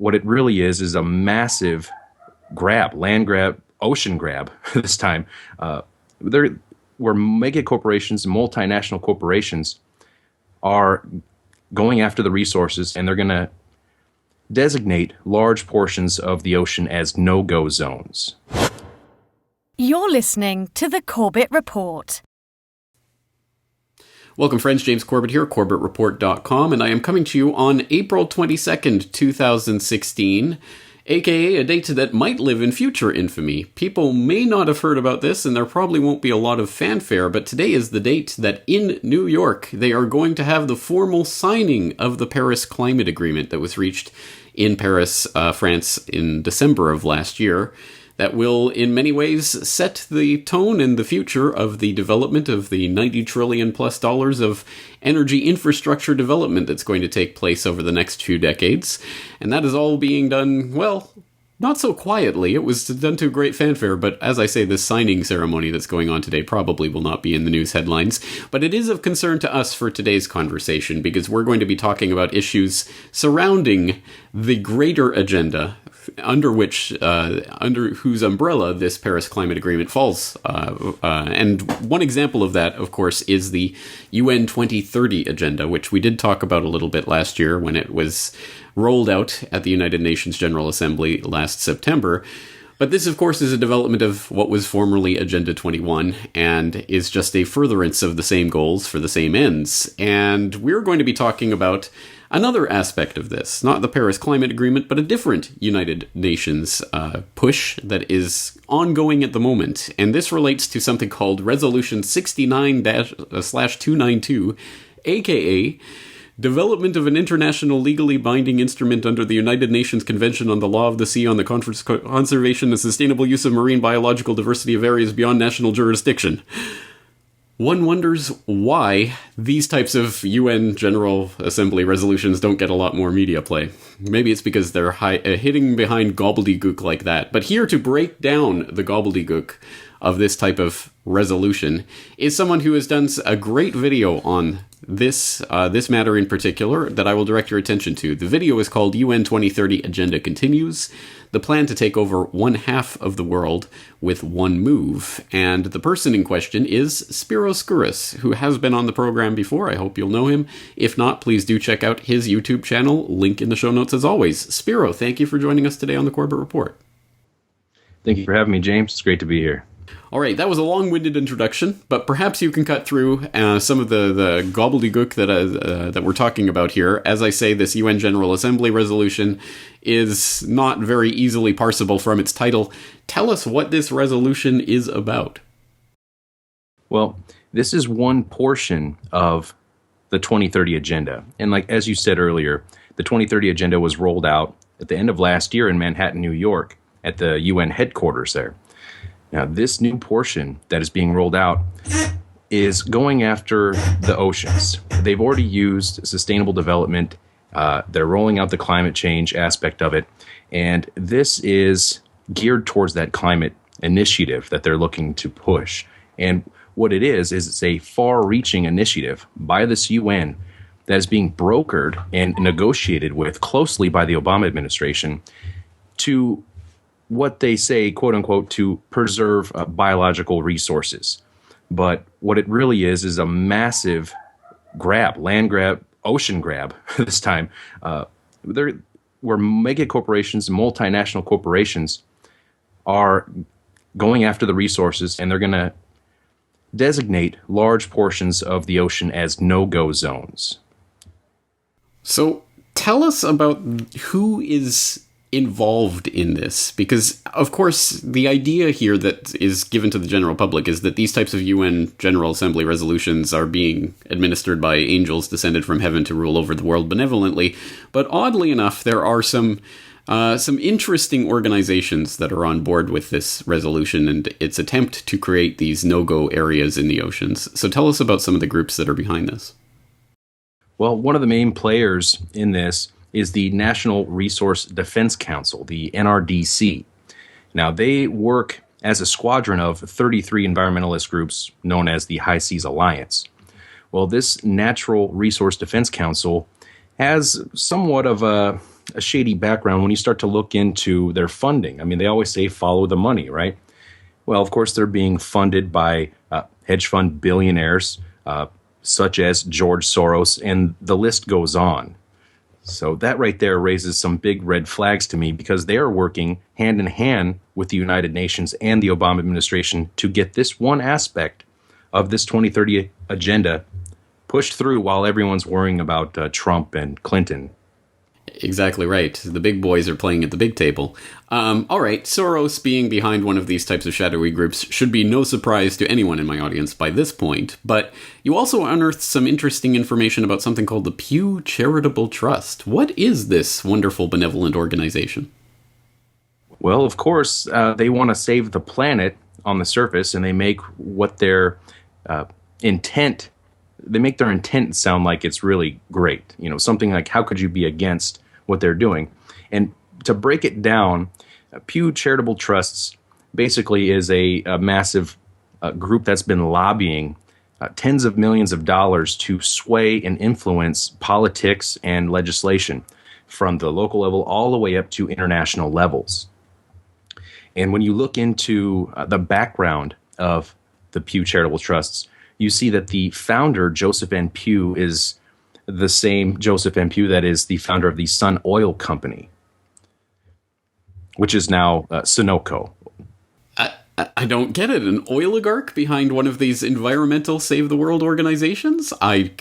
what it really is a massive grab, land grab, ocean grab this time. Where mega corporations, multinational corporations are going after the resources, and they're going to designate large portions of the ocean as no-go zones. You're listening to the Corbett Report. Welcome, friends. James Corbett here, CorbettReport.com, and I am coming to you on April 22nd, 2016, aka a date that might live in future infamy. People may not have heard about this, and there probably won't be a lot of fanfare, but today is the date that in New York they are going to have the formal signing of the Paris Climate Agreement that was reached in Paris, France, in December of last year. That will, in many ways, set the tone and the future of the development of the $90 trillion plus of energy infrastructure development that's going to take place over the next few decades. And that is all being done, well, not so quietly. It was done to great fanfare, but as I say, this signing ceremony that's going on today probably will not be in the news headlines. But it is of concern to us for today's conversation, because we're going to be talking about issues surrounding the greater agenda under whose umbrella this Paris Climate Agreement falls. And one example of that, of course, is the UN 2030 agenda, which we did talk about a little bit last year when it was rolled out at the United Nations General Assembly last September. But this, of course, is a development of what was formerly Agenda 21 and is just a furtherance of the same goals for the same ends. And we're going to be talking about another aspect of this, not the Paris Climate Agreement, but a different United Nations push that is ongoing at the moment. And this relates to something called Resolution 69-292, aka Development of an International Legally Binding Instrument under the United Nations Convention on the Law of the Sea on the Conservation and Sustainable Use of Marine Biological Diversity of Areas Beyond National Jurisdiction. One wonders why these types of UN General Assembly resolutions don't get a lot more media play. Maybe it's because they're hitting behind gobbledygook like that. But here to break down the gobbledygook of this type of resolution is someone who has done a great video on this matter in particular that I will direct your attention to. The video is called UN 2030 Agenda Continues, the plan to take over one half of the world with one move. And the person in question is Spiro Skouras, who has been on the program before. I hope you'll know him. If not, please do check out his YouTube channel. Link in the show notes as always. Spiro, thank you for joining us today on the Corbett Report. Thank you for having me, James. It's great to be here. All right, that was a long-winded introduction, but perhaps you can cut through some of the gobbledygook that we're talking about here. As I say, this UN General Assembly resolution is not very easily parsable from its title. Tell us what this resolution is about. Well, this is one portion of the 2030 agenda. And as you said earlier, the 2030 agenda was rolled out at the end of last year in Manhattan, New York, at the UN headquarters there. Now, this new portion that is being rolled out is going after the oceans. They've already used sustainable development. They're rolling out the climate change aspect of it. And this is geared towards that climate initiative that they're looking to push. And what it is it's a far-reaching initiative by this UN that is being brokered and negotiated with closely by the Obama administration to what they say, quote unquote, to preserve biological resources. But what it really is a massive grab, land grab, ocean grab this time. Where mega corporations, multinational corporations are going after the resources, and they're going to designate large portions of the ocean as no-go zones. So tell us about who is involved in this, because of course the idea here that is given to the general public is that these types of UN General Assembly resolutions are being administered by angels descended from heaven to rule over the world benevolently. But oddly enough, there are some interesting organizations that are on board with this resolution and its attempt to create these no-go areas in the oceans. So tell us about some of the groups that are behind this. Well, one of the main players in this is the National Resource Defense Council, the NRDC. Now, they work as a squadron of 33 environmentalist groups known as the High Seas Alliance. Well, this Natural Resource Defense Council has somewhat of a shady background when you start to look into their funding. I mean, they always say follow the money, right? Well, of course, they're being funded by hedge fund billionaires such as George Soros, and the list goes on. So that right there raises some big red flags to me, because they are working hand in hand with the United Nations and the Obama administration to get this one aspect of this 2030 agenda pushed through while everyone's worrying about Trump and Clinton. Exactly right. The big boys are playing at the big table. All right, Soros being behind one of these types of shadowy groups should be no surprise to anyone in my audience by this point, but you also unearthed some interesting information about something called the Pew Charitable Trust. What is this wonderful benevolent organization? Well, of course, they want to save the planet on the surface, and they make what their intent, they make their intent sound like it's really great. You know, something like, how could you be against what they're doing? And to break it down, Pew Charitable Trusts basically is a massive group that's been lobbying tens of millions of dollars to sway and influence politics and legislation from the local level all the way up to international levels. And when you look into the background of the Pew Charitable Trusts, you see that the founder, Joseph N. Pew, is the same Joseph N. Pew that is the founder of the Sun Oil Company, which is now Sunoco. I don't get it. An oiligarch behind one of these environmental save-the-world organizations? I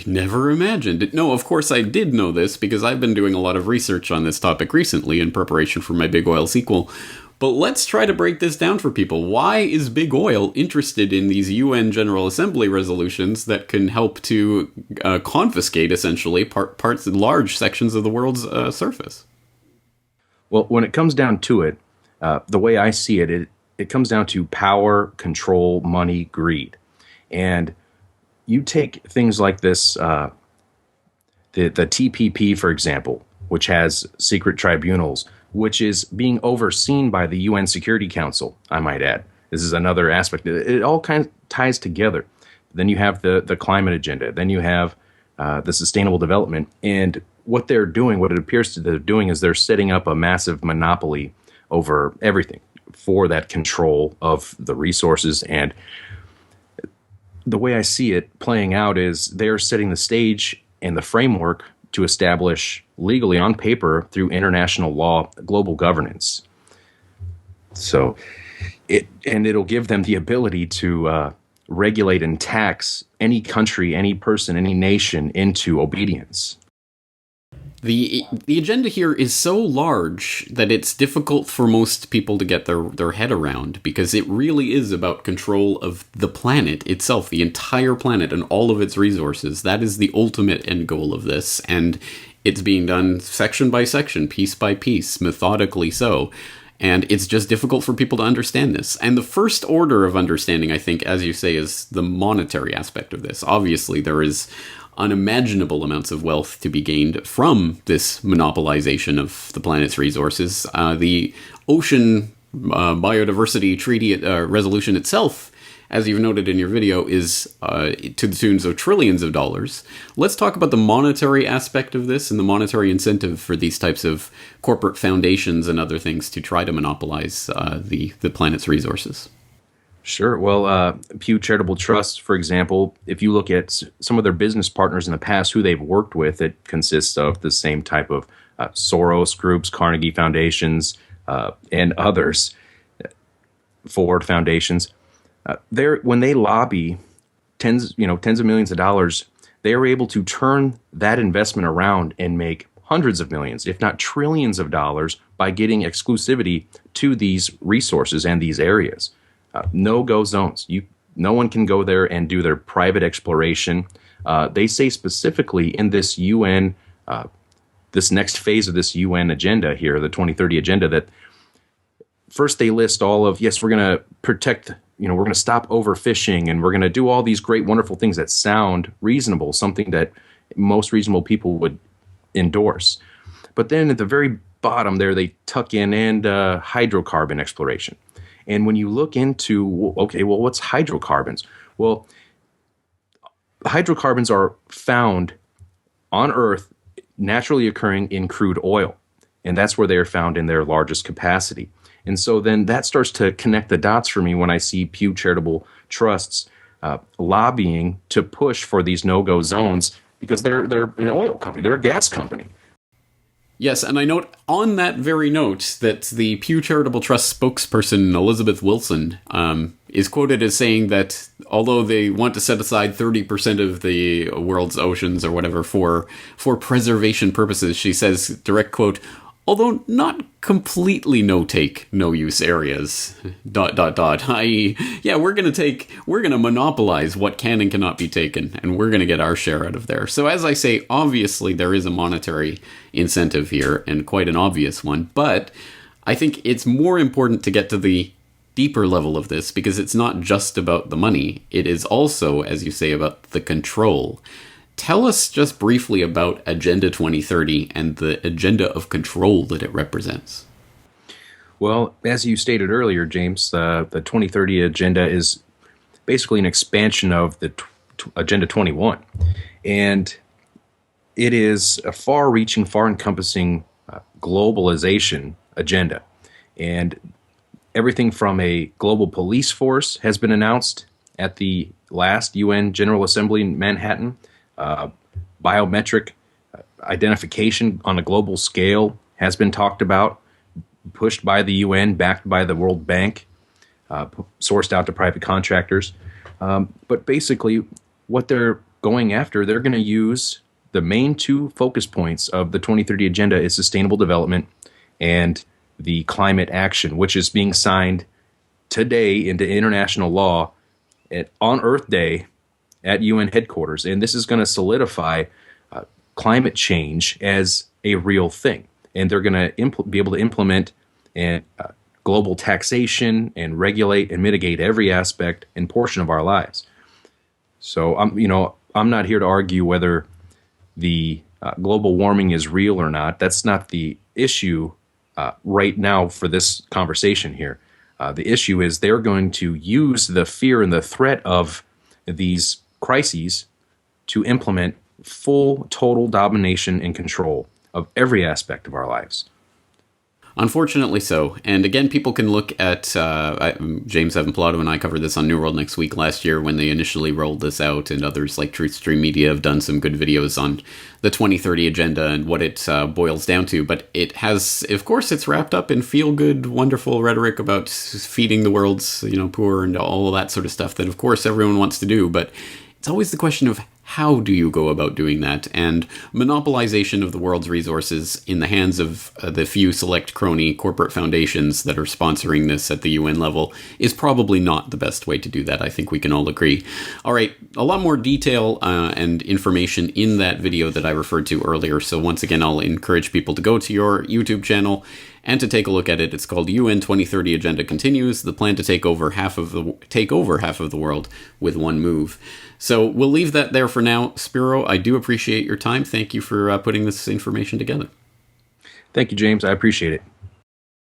never imagined it. No, of course I did know this, because I've been doing a lot of research on this topic recently in preparation for my Big Oil sequel. But let's try to break this down for people. Why is Big Oil interested in these UN General Assembly resolutions that can help to confiscate, essentially, parts, large sections of the world's surface? Well, when it comes down to it, the way I see it, it comes down to power, control, money, greed. And you take things like this, the TPP, for example, which has secret tribunals, which is being overseen by the UN Security Council, I might add. This is another aspect. It all kind of ties together. Then you have the climate agenda. Then you have the sustainable development. And what they're doing, what it appears to they're doing, is they're setting up a massive monopoly over everything for that control of the resources. And the way I see it playing out is they're setting the stage and the framework to establish legally on paper through international law global governance. So it'll give them the ability to regulate and tax any country, any person, any nation into obedience. The agenda here is so large that it's difficult for most people to get their head around, because it really is about control of the planet itself, the entire planet and all of its resources. That is the ultimate end goal of this, and it's being done section by section, piece by piece, methodically so. And it's just difficult for people to understand this. And the first order of understanding, I think, as you say, is the monetary aspect of this. Obviously, there is unimaginable amounts of wealth to be gained from this monopolization of the planet's resources. The Ocean Biodiversity Treaty resolution itself, as you've noted in your video, is to the tunes of trillions of dollars. Let's talk about the monetary aspect of this and the monetary incentive for these types of corporate foundations and other things to try to monopolize the planet's resources. Sure. Well, Pew Charitable Trust, for example, if you look at some of their business partners in the past who they've worked with, it consists of the same type of Soros groups, Carnegie Foundations, and others, Ford Foundations. When they lobby tens of millions of dollars, they are able to turn that investment around and make hundreds of millions, if not trillions of dollars, by getting exclusivity to these resources and these areas. No-go zones. No one can go there and do their private exploration. They say specifically in this UN, this next phase of this UN agenda here, the 2030 agenda, that first they list all of, yes, we're going to protect, we're going to stop overfishing, and we're going to do all these great, wonderful things that sound reasonable, something that most reasonable people would endorse. But then at the very bottom there, they tuck in hydrocarbon exploration. And when you look into, okay, well, what's hydrocarbons? Well, hydrocarbons are found on Earth naturally occurring in crude oil. And that's where they are found in their largest capacity. And so then that starts to connect the dots for me when I see Pew Charitable Trusts lobbying to push for these no-go zones, because they're an oil company, they're a gas company. Yes, and I note on that very note that the Pew Charitable Trust spokesperson, Elizabeth Wilson, is quoted as saying that although they want to set aside 30% of the world's oceans or whatever for preservation purposes, she says, direct quote, although not completely no-take, no-use areas, ... i.e., yeah, we're going to monopolize what can and cannot be taken, and we're going to get our share out of there. So as I say, obviously there is a monetary incentive here, and quite an obvious one, but I think it's more important to get to the deeper level of this, because it's not just about the money, it is also, as you say, about the control. Tell us just briefly about Agenda 2030 and the agenda of control that it represents. Well, as you stated earlier, James, the 2030 agenda is basically an expansion of the Agenda 21. And it is a far-reaching, far-encompassing globalization agenda. And everything from a global police force has been announced at the last UN General Assembly in Manhattan. Biometric identification on a global scale has been talked about, pushed by the UN, backed by the World Bank, sourced out to private contractors. But basically, what they're going after, they're going to use the main two focus points of the 2030 Agenda is sustainable development and the climate action, which is being signed today into international law on Earth Day at UN headquarters. And this is going to solidify climate change as a real thing. And they're going to be able to implement global taxation and regulate and mitigate every aspect and portion of our lives. So I'm not here to argue whether the global warming is real or not. That's not the issue right now for this conversation here. The issue is they're going to use the fear and the threat of these crises to implement full, total domination and control of every aspect of our lives. Unfortunately so. And again, people can look at, James Evan Pilato and I covered this on New World Next Week last year when they initially rolled this out, and others like Truth Stream Media have done some good videos on the 2030 agenda and what it boils down to. But it has, of course, it's wrapped up in feel-good, wonderful rhetoric about feeding the world's poor and all of that sort of stuff that, of course, everyone wants to do. But it's always the question of how do you go about doing that? And monopolization of the world's resources in the hands of the few select crony corporate foundations that are sponsoring this at the UN level is probably not the best way to do that. I think we can all agree. All right, a lot more detail and information in that video that I referred to earlier. So once again, I'll encourage people to go to your YouTube channel and to take a look at it. It's called UN 2030 Agenda Continues, the plan to take over half of the world with one move. So we'll leave that there for now. Spiro, I do appreciate your time. Thank you for putting this information together. Thank you, James. I appreciate it.